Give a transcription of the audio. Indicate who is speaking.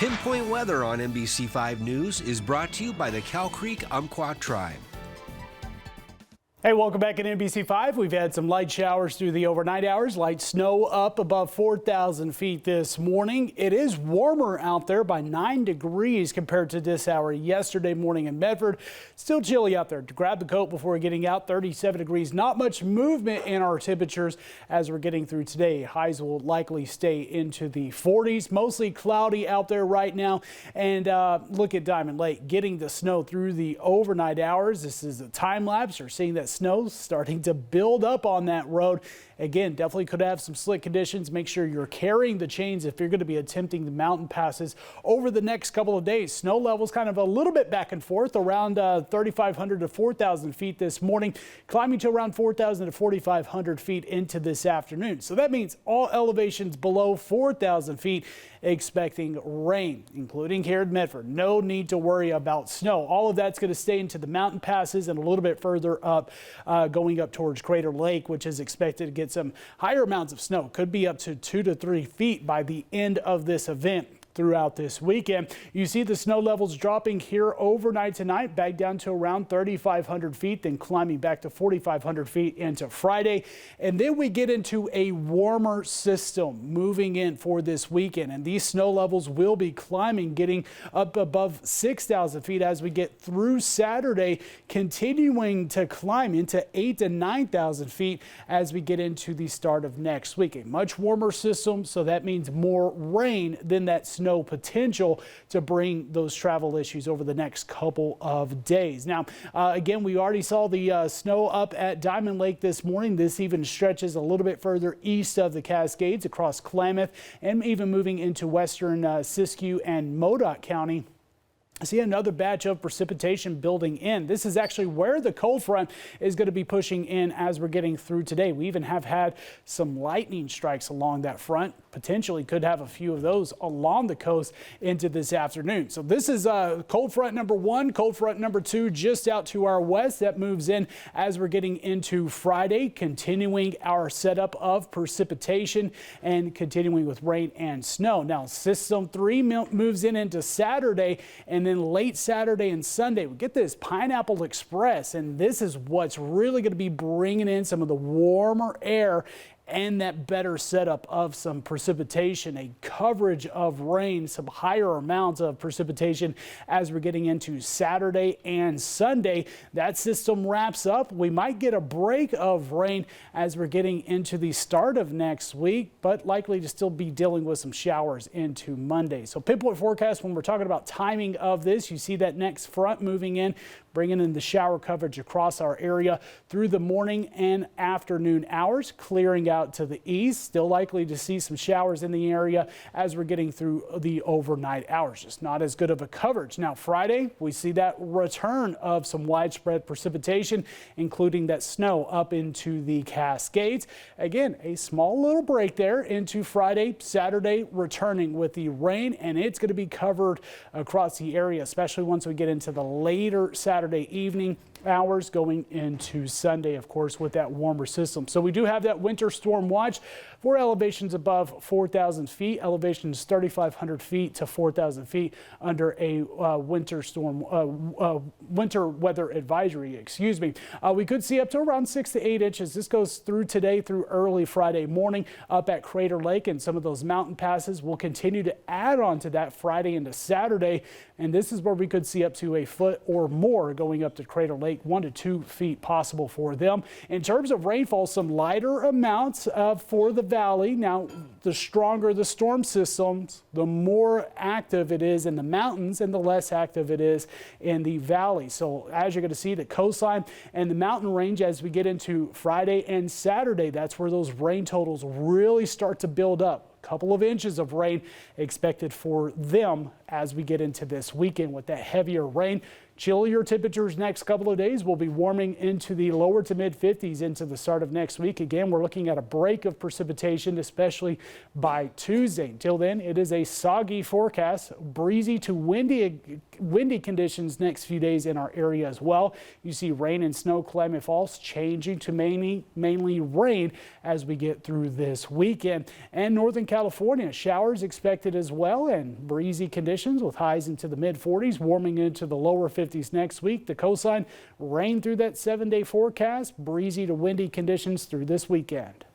Speaker 1: Pinpoint weather on NBC5 News is brought to you by the Cow Creek Umpqua Tribe.
Speaker 2: Hey, welcome back at NBC5. We've had some light showers through the overnight hours. Light snow up above 4,000 feet this morning. It is warmer out there by 9 degrees compared to this hour yesterday morning in Medford. Still chilly out there. To grab the coat before getting out, 37 degrees. Not much movement in our temperatures as we're getting through today. Highs will likely stay into the 40s. Mostly cloudy out there right now. And look at Diamond Lake getting the snow through the overnight hours. This is a time lapse. You're seeing that snow starting to build up on that road. Again, definitely could have some slick conditions. Make sure you're carrying the chains if you're going to be attempting the mountain passes over the next couple of days. Snow levels kind of a little bit back and forth around 3,500 to 4,000 feet this morning, climbing to around 4,000 to 4,500 feet into this afternoon. So that means all elevations below 4,000 feet expecting rain, including here at Medford. No need to worry about snow. All of that's going to stay into the mountain passes and a little bit further up, going up towards Crater Lake, which is expected to get some higher amounts of snow. Could be up to 2 to 3 feet by the end of this event. Throughout this weekend, you see the snow levels dropping here overnight tonight, back down to around 3,500 feet, then climbing back to 4,500 feet into Friday. And then we get into a warmer system moving in for this weekend. And these snow levels will be climbing, getting up above 6,000 feet as we get through Saturday, continuing to climb into 8,000 to 9,000 feet as we get into the start of next week. A much warmer system, so that means more rain than that snow potential to bring those travel issues over the next couple of days. Now, again, we already saw the snow up at Diamond Lake this morning. This even stretches a little bit further east of the Cascades across Klamath and even moving into western Siskiyou and Modoc County. See another batch of precipitation building in. This is actually where the cold front is going to be pushing in as we're getting through today. We even have had some lightning strikes along that front. Potentially could have a few of those along the coast into this afternoon. So this is cold front number 1, cold front number 2 just out to our west. That moves in as we're getting into Friday, continuing our setup of precipitation and continuing with rain and snow. Now system 3 moves in into Saturday, and then late Saturday and Sunday, we get this Pineapple Express, and this is what's really going to be bringing in some of the warmer air and that better setup of some precipitation, a coverage of rain, some higher amounts of precipitation as we're getting into Saturday and Sunday. That system wraps up. We might get a break of rain as we're getting into the start of next week, but likely to still be dealing with some showers into Monday. So pinpoint forecast, when we're talking about timing of this, you see that next front moving in, bringing in the shower coverage across our area through the morning and afternoon hours, clearing out to the east. Still likely to see some showers in the area as we're getting through the overnight hours. Just not as good of a coverage. Now Friday, we see that return of some widespread precipitation, including that snow up into the Cascades. Again, a small little break there into Friday. Saturday, returning with the rain, and it's going to be covered across the area, especially once we get into the later Saturday evening hours going into Sunday, of course, with that warmer system. So we do have that winter storm watch for elevations above 4,000 feet, elevations 3,500 feet to 4,000 feet under a winter weather advisory, excuse me. We could see up to around 6 to 8 inches. This goes through today through early Friday morning up at Crater Lake, and some of those mountain passes will continue to add on to that Friday into Saturday. And this is where we could see up to a foot or more going up to Crater Lake, 1 to 2 feet possible for them. In terms of rainfall, some lighter amounts for the valley. Now, the stronger the storm systems, the more active it is in the mountains and the less active it is in the valley. So as you're going to see, the coastline and the mountain range as we get into Friday and Saturday, that's where those rain totals really start to build up. Couple of inches of rain expected for them as we get into this weekend with that heavier rain Chillier temperatures next couple of days. Will be warming into the lower to mid 50s into the start of next week. Again, we're looking at a break of precipitation, especially by Tuesday. Until then, it is a soggy forecast, breezy to windy conditions next few days in our area as well. You see rain and snow Klamath Falls changing to mainly rain as we get through this weekend. And Northern California, showers expected as well, and breezy conditions with highs into the mid 40s, warming into the lower 50s next week. The coastline, rain through that 7-day forecast, breezy to windy conditions through this weekend.